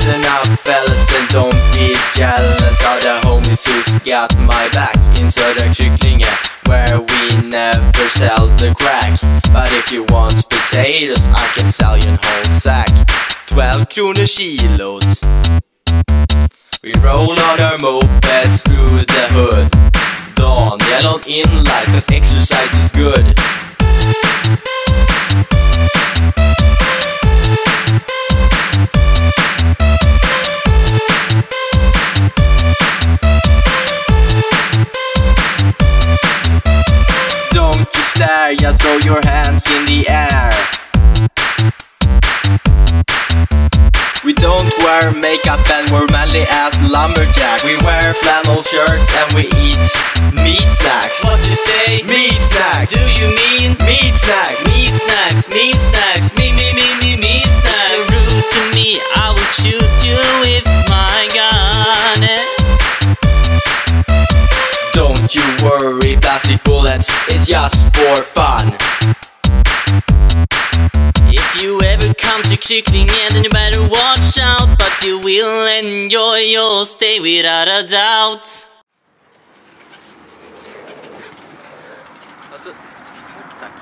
Listen up fellas and don't be jealous of the homies who's got my back in Södra Kycklinge, where we never sell the crack. But if you want potatoes I can sell you a whole sack. 12 kronor kilot. We roll on our mopeds through the hood. Daniel on inline, cause exercise is good. Don't you stare, just throw your hands in the air. We don't wear makeup and we're manly as lumberjack. We wear flannel shirts and we eat meat snacks. What you say? Meat snacks. Do you mean meat snacks? meat snacks? Meat snacks. Meat snacks. You're rude to me, I will shoot you with my gun. Don't you worry, plastic bullets, it's just for fun. If you ever come to Kycklinge then you better watch out. But you will enjoy your stay without a doubt. Tack.